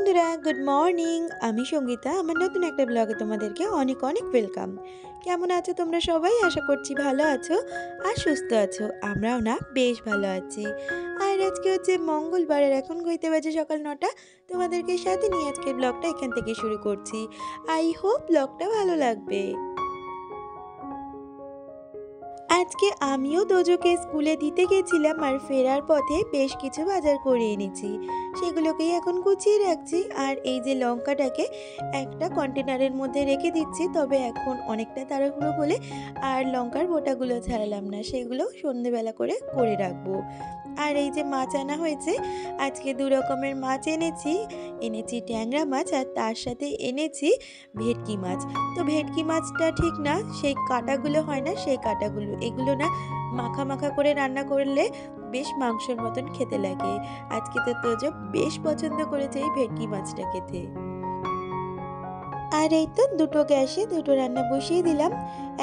বন্ধুরা, good morning. আমি সঙ্গীতা। আমার নতুন একটা ব্লগে তোমাদেরকে অনেক অনেক ওয়েলকাম। কেমন আছো তোমরা সবাই? আশা করছি ভালো আছো আর সুস্থ আছো। আমরাও না বেশ ভালো আছি। আর আজকে হচ্ছে মঙ্গলবার, আর এখন ঘড়িতে বাজে সকাল 9টা। তোমাদেরকে সাথে নিয়ে আজকের ব্লগটা এখান থেকে শুরু করছি। আই হোপ ব্লগটা ভালো লাগবে। আজকে আমিও দোজোকে স্কুলে দিতে গেছিলাম, আর ফেরার পথে বেশ কিছু বাজার করে এনেছি। সেগুলোকেই এখন গুছিয়ে রাখছি। আর এই যে লঙ্কাটাকে একটা কন্টেনারের মধ্যে রেখে দিচ্ছি, তবে এখন অনেকটা তাড়াহুড়ো বলে আর লঙ্কার বোটাগুলো ছাড়ালাম না, সেগুলো সন্ধেবেলা করে করে রাখবো। আর এই যে মাছ আনা হয়েছে, আজকে 2 রকমের মাছ এনেছি ট্যাংরা মাছ, আর তার সাথে এনেছি ভেটকি মাছ। তো ভেটকি মাছটা ঠিক না, সেই কাঁটাগুলো হয় না, সেই কাঁটাগুলো, এগুলো না মাখা মাখা করে রান্না করলে বেশ মাংসের মতন খেতে লাগে। আজকে তো তোজো বেশ পছন্দ করেছে এই ভেটকি মাছটা খেতে। আর এই তো দুটো গ্যাসে দুটো রান্না বসিয়ে দিলাম।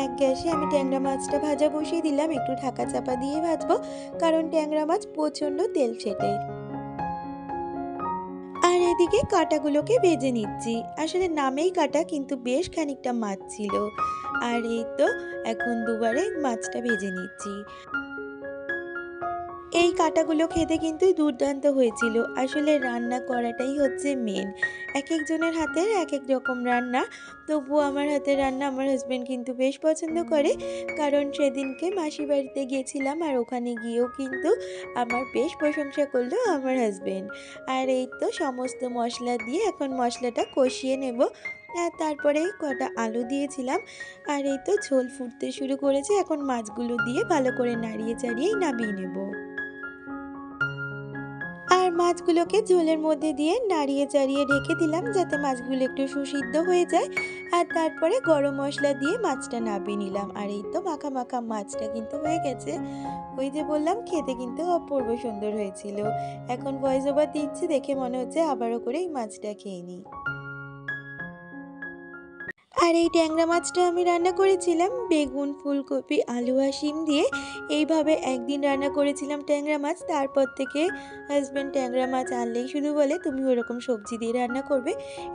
এক গ্যাসে আমি ট্যাংরা মাছটা ভাজা বসিয়ে দিলাম, একটু ঢাকা চাপা দিয়ে ভাজবো, কারণ ট্যাংরা মাছ প্রচণ্ড তেল ছেটে। আর এদিকে কাঁটাগুলোকে ভেজে নিচ্ছি। আসলে নামেই কাঁটা, কিন্তু বেশ খানিকটা মাছ ছিল। আর এই তো এখন দুবারে মাছটা ভেজে নিচ্ছি। এই কাঁটাগুলো খেতে কিন্তু দুর্দান্ত হয়েছিল। আসলে রান্না করাটাই হচ্ছে মেন। একেকজনের হাতের একেক রকম রান্না। তবুও আমার হাতের রান্না আমার হাসব্যান্ড কিন্তু বেশ পছন্দ করে। কারণ সেদিনকে মাসির বাড়িতে গিয়েছিলাম, আর ওখানে গিয়েও কিন্তু আমার বেশ প্রশংসা করলো আমার হাসব্যান্ড। আর এই তো সমস্ত মশলা দিয়ে এখন মশলাটা কষিয়ে নেব। আর তারপরে কটা আলু দিয়েছিলাম। আর এই তো ঝোল ফুটতে শুরু করেছে। এখন মাছগুলো দিয়ে ভালো করে নাড়িয়ে চাড়িয়েই নামিয়ে নেব। আর মাছগুলোকে ঝোলের মধ্যে দিয়ে নাড়িয়ে চাড়িয়ে ঢেকে দিলাম, যাতে মাছগুলো একটু সুসিদ্ধ হয়ে যায়। আর তারপরে গরম মশলা দিয়ে মাছটা নামিয়ে নিলাম। আর এই তো মাখা মাখা মাছটা কিন্তু হয়ে গেছে। ওই যে বললাম, খেতে কিন্তু অপূর্ব সুন্দর হয়েছিল। এখন ভয়েস ওভার দিচ্ছি দেখে মনে হচ্ছে আবারও করে এই মাছটা খেয়ে নিই। আর এই ট্যাংরা মাছটা আমি রান্না করেছিলাম বেগুন, ফুলকপি, আলু আর শিম দিয়ে। এইভাবে একদিন রান্না করেছিলাম ট্যাংরা মাছ। তারপর থেকে হাজব্যান্ড ট্যাংরা মাছ আনলেই শুধু বলে, তুমি ওরকম সবজি দিয়ে রান্না করবে,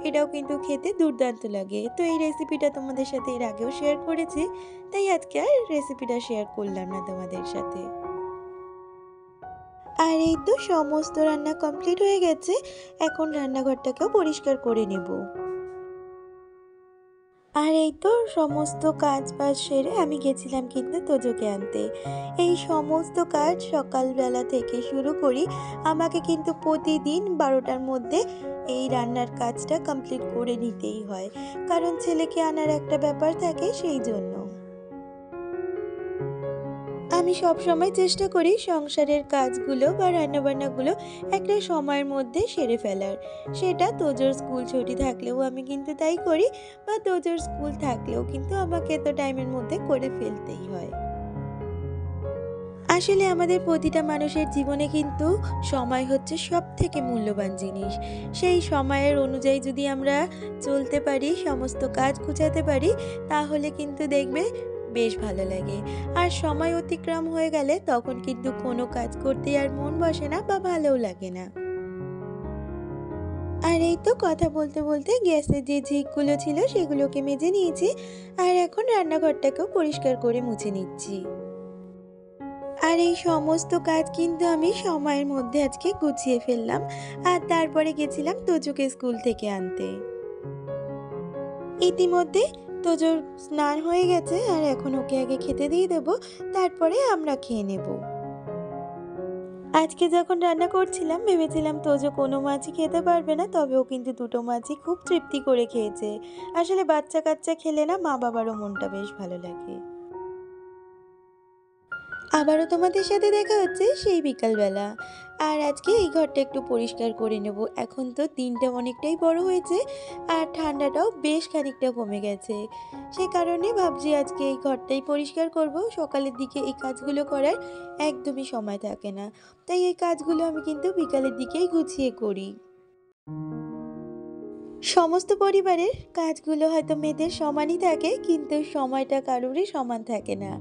এটাও কিন্তু খেতে দুর্দান্ত লাগে। তো এই রেসিপিটা তোমাদের সাথে এর আগেও শেয়ার করেছি, তাই আজকে আর রেসিপিটা শেয়ার করলাম না তোমাদের সাথে। আর এই তো সমস্ত রান্না কমপ্লিট হয়ে গেছে। এখন রান্নাঘরটাকেও পরিষ্কার করে নেব। আর এই তো সমস্ত কাজ বাজ সেরে আমি গেছিলাম কিন্তু তোজোকে আনতে। এই সমস্ত কাজ সকালবেলা থেকে শুরু করি। আমাকে কিন্তু প্রতিদিন 12টার মধ্যে এই রান্নার কাজটা কমপ্লিট করে নিতেই হয়, কারণ ছেলেকে আনার একটা ব্যাপার থাকে, সেই জন্য আমি সব সময় চেষ্টা করি সংসারের কাজগুলো বা রান্নাবান্নাগুলো একটা সময়ের মধ্যে সেরে ফেলার। সেটা তোজোর স্কুল ছুটি থাকলেও আমি কিন্তু তাই করি, বা তোজোর স্কুল থাকলেও কিন্তু আমাকে তো টাইমের মধ্যে করে ফেলতেই হয়। আসলে আমাদের প্রতিটা মানুষের জীবনে কিন্তু সময় হচ্ছে সবথেকে মূল্যবান জিনিস। সেই সময়ের অনুযায়ী যদি আমরা চলতে পারি, সমস্ত কাজ গুছাতে পারি, তাহলে কিন্তু দেখবে বেশ ভালো লাগে। আর সময় অতিক্রম হয়ে গেলে তখন কিন্তু কোনো কাজ করতে আর মন বসে না, বা ভালোও লাগে না। আর এই তো কথা বলতে বলতে গ্যাসের যে ঝিকগুলো ছিল সেগুলোকে মেজে নিয়েছি। আর এখন রান্নাঘরটাকেও পরিষ্কার করে মুছে নিচ্ছি। আর এই সমস্ত কাজ কিন্তু আমি সময়ের মধ্যে আজকে গুছিয়ে ফেললাম। আর তারপরে গেছিলাম তোজোকে স্কুল থেকে আনতে। ইতিমধ্যে তোজোর স্নান হয়ে গেছে, আর এখন ওকে আগে খেতে দিয়ে দেবো, তারপরে আমরা খেয়ে নেব। আজকে যখন রান্না করছিলাম ভেবেছিলাম তোজো কোনো মাছই খেতে পারবে না, তবে ও কিন্তু দুটো মাছই খুব তৃপ্তি করে খেয়েছে। আসলে বাচ্চা কাচ্চা খেলে না মা বাবারও মনটা বেশ ভালো লাগে। আবারও তোমাদের সাথে দেখা হচ্ছে সেই বিকালবেলা। আর আজকে এই ঘরটা একটু পরিষ্কার করে নেব। এখন তো দিনটা অনেকটাই বড় হয়েছে, আর ঠান্ডাটাও বেশ খানিকটা কমে গেছে। সে কারণে ভাবছি আজকে এই ঘরটাই পরিষ্কার করব। সকালের দিকে এই কাজগুলো করার একদমই সময় থাকে না, তাই এই কাজগুলো আমি কিন্তু বিকালের দিকেই গুছিয়ে করি। সমস্ত পরিবারের কাজগুলো হয়তো মেয়েদের সমানই থাকে, কিন্তু সময়টা কারোরই সমান থাকে না।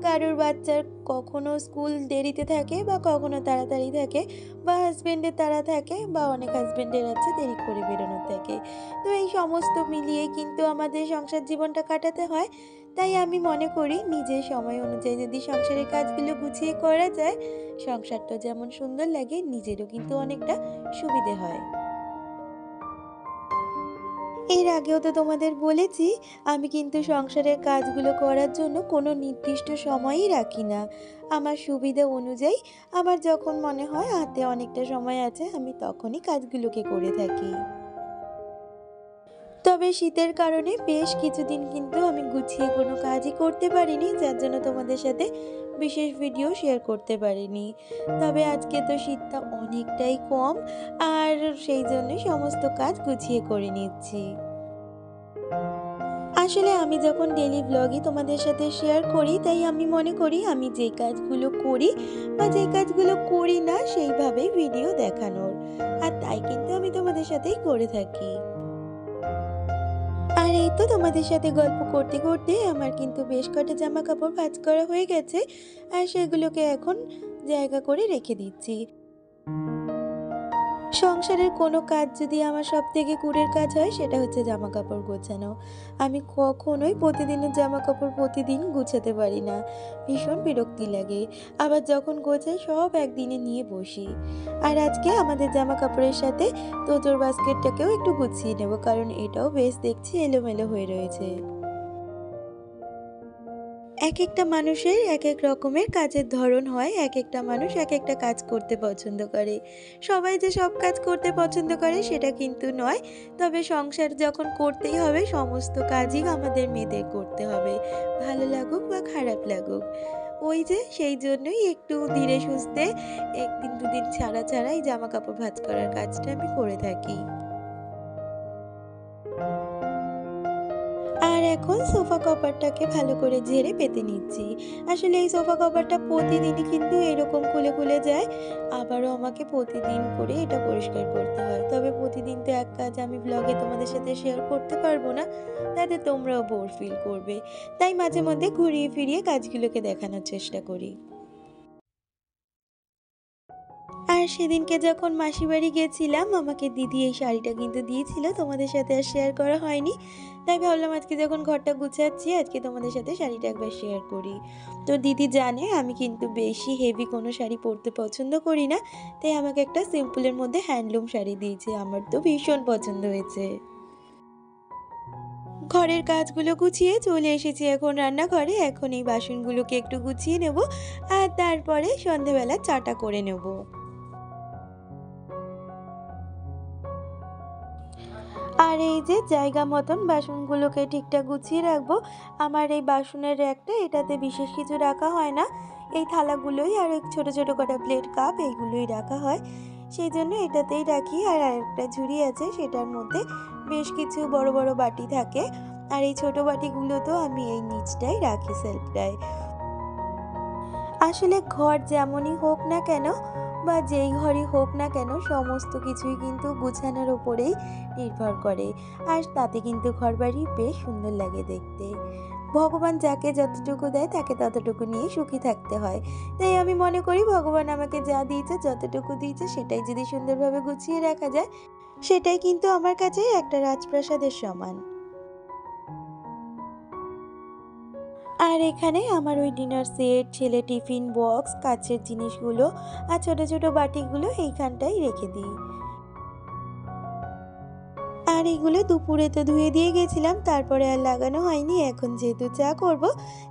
কারোর বাচ্চার কখনো স্কুল দেরিতে থাকে বা কখনো তাড়াতাড়ি থাকে, বা হাজবেন্ডের তাড়া থাকে, বা অনেক হাজবেন্ডের আছে দেরি করে বেরোনোর থাকে। তো এই সমস্ত মিলিয়ে কিন্তু আমাদের সংসার জীবনটা কাটাতে হয়। তাই আমি মনে করি নিজের সময় অনুযায়ী যদি সংসারের কাজগুলো গুছিয়ে করা যায়, সংসারটা যেমন সুন্দর লাগে নিজেরও কিন্তু অনেকটা সুবিধে হয়। এর আগেও তো তোমাদের বলেছি, আমি কিন্তু সংসারের কাজগুলো করার জন্য কোনো নির্দিষ্ট সময়ই রাখি না। আমার সুবিধা অনুযায়ী আমার যখন মনে হয় হাতে অনেকটা সময় আছে, আমি তখনই কাজগুলোকে করে থাকি। তবে শীতের কারণে বেশ কিছুদিন কিন্তু আমি গুছিয়ে কোনো কাজই করতে পারিনি, যার জন্য তোমাদের সাথে বিশেষ ভিডিও শেয়ার করতে পারিনি। তবে আজকে তো শীতটা অনেকটাই কম, আর সেই জন্যই সমস্ত কাজ গুছিয়ে করে নিচ্ছি। আসলে আমি যখন ডেইলি ভ্লগই তোমাদের সাথে শেয়ার করি, তাই আমি মনে করি আমি যেই কাজগুলো করি বা যেই কাজগুলো করি না সেইভাবেই ভিডিও দেখানোর। আর তাই কিন্তু আমি তোমাদের সাথেই করে থাকি। আর এই তো তোমাদের সাথে গল্প করতে করতে আমার কিন্তু বেশ কটা জামা কাপড় ভাঁজ করা হয়ে গেছে, আর সেগুলোকে এখন জায়গা করে রেখে দিচ্ছি। সংসারের কোনো কাজ যদি আমার সবথেকে কুড়ের কাজ হয়, সেটা হচ্ছে জামাকাপড় গোছানো। আমি কখনোই প্রতিদিনের জামাকাপড় প্রতিদিন গুছাতে পারি না। ভীষণ বিরক্তি লাগে। আবার যখন গোছাই সব একদিনে নিয়ে বসি। আর আজকে আমাদের জামাকাপড়ের সাথে তোজোর বাস্কেটটাকেও একটু গুছিয়ে নেব, কারণ এটাও বেশ দেখছি এলোমেলো হয়ে রয়েছে। একেকটা মানুষের একেক রকমের কাজের ধরন হয়, একেকটা মানুষ একেকটা কাজ করতে পছন্দ করে। সবাই যে সব কাজ করতে পছন্দ করে সেটা কিন্তু নয়। তবে সংসার যখন করতেই হবে, সমস্ত কাজই আমাদের মেয়েদের করতে হবে। ভালো লাগুক বা খারাপ লাগুক। ওই যে সেই জন্যই একটু ধীরে সুস্থে ১ দিন ২ দিন ছাড়া ছাড়া এই জামাকাপড় ভাঁজ করার কাজটা আমি করে থাকি। আর এখন সোফা কভারটাকে ভালো করে ঝেড়ে পেতে নিচ্ছি। আসলে এই সোফা কভারটা প্রতিদিনই কিন্তু এরকম খুলে খুলে যায়। আবারও আমাকে প্রতিদিন করে এটা পরিষ্কার করতে হয়। তবে প্রতিদিন তো এক কাজ আমি ব্লগে তোমাদের সাথে শেয়ার করতে পারবো না। তাতে তোমরাও বোর ফিল করবে। তাই মাঝে মধ্যে ঘুরিয়ে ফিরিয়ে কাজগুলোকে দেখানোর চেষ্টা করি। আর সেদিনকে যখন মাসির বাড়ি গেছিলাম, আমাকে দিদি এই শাড়িটা কিন্তু দিয়েছিল, তোমাদের সাথে আর শেয়ার করা হয়নি। তাই ভাবলাম আজকে যখন ঘরটা গুছাচ্ছি, আজকে তোমাদের সাথে শাড়িটা একবার শেয়ার করি। তো দিদি জানে আমি কিন্তু বেশি হেভি কোনো শাড়ি পরতে পছন্দ করি না, তাই আমাকে একটা সিম্পলের মধ্যে হ্যান্ডলুম শাড়ি দিয়েছে। আমার তো ভীষণ পছন্দ হয়েছে। ঘরের কাজগুলো গুছিয়ে চলে এসেছি এখন রান্নাঘরে। এখন এই বাসনগুলোকে একটু গুছিয়ে নেব, আর তারপরে সন্ধেবেলা চাটা করে নেব। আর এই যে জায়গা মতন বাসনগুলোকে ঠিকঠাক গুছিয়ে রাখবো। আমার এই বাসনের র্যাকটা, এটাতে বিশেষ কিছু রাখা হয় না। এই থালাগুলোই আর এই ছোট ছোট কটা প্লেট কাপ এইগুলোই রাখা হয়। সেই জন্য এটাতেই রাখি। আর আরেকটা ঝুড়ি আছে, সেটার মধ্যে বেশ কিছু বড় বড় বাটি থাকে। আর এই ছোট বাটিগুলো তো আমি এই নিচটাই রাখি, সেলফটায়। আসলে ঘর যেমনই হোক না কেন বা যেই ঘরই হোক না কেন, সমস্ত কিছুই কিন্তু গুছানোর উপরেই নির্ভর করে। আর তাতে কিন্তু ঘরবাড়ি বেশ সুন্দর লাগে দেখতে। ভগবান যাকে যতটুকু দেয় তাকে ততটুকু নিয়ে সুখী থাকতে হয়। তাই আমি মনে করি ভগবান আমাকে যা দিয়েছে, যতটুকু দিয়েছে, সেটাই যদি সুন্দরভাবে গুছিয়ে রাখা যায়, সেটাই কিন্তু আমার কাছে একটা রাজপ্রাসাদের সমান। আর এখানে আমার ওই ডিনার সেট, ছেলে টিফিন বক্স, কাচের জিনিসগুলো আর ছোট ছোট বাটিগুলো এইখানটাই রেখে দিই। আর এগুলো দুপুরে তো ধুয়ে দিয়ে গেছিলাম, তারপরে আর লাগানো হয়নি। এখন যেহেতু চা করব,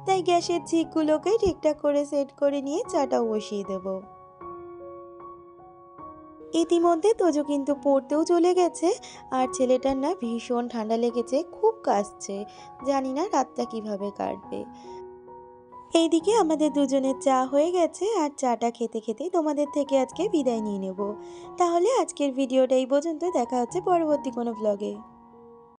তাই গ্যাসের ঝিকগুলোকে ঠিকঠাক করে সেট করে নিয়ে চাটাও বসিয়ে দেব। ইতিমধ্যে তোজো কিন্তু পড়তেও চলে গেছে। আর ছেলেটার না ভীষণ ঠান্ডা লেগেছে, খুব কাশছে। জানি না রাতটা কিভাবে কাটবে। এইদিকে আমাদের দুজনের চা হয়ে গেছে, আর চাটা খেতে খেতেই তোমাদের থেকে আজকে বিদায় নিয়ে নেব। তাহলে আজকের ভিডিওটা এই পর্যন্ত, দেখা হচ্ছে পরবর্তী কোনো ব্লগে।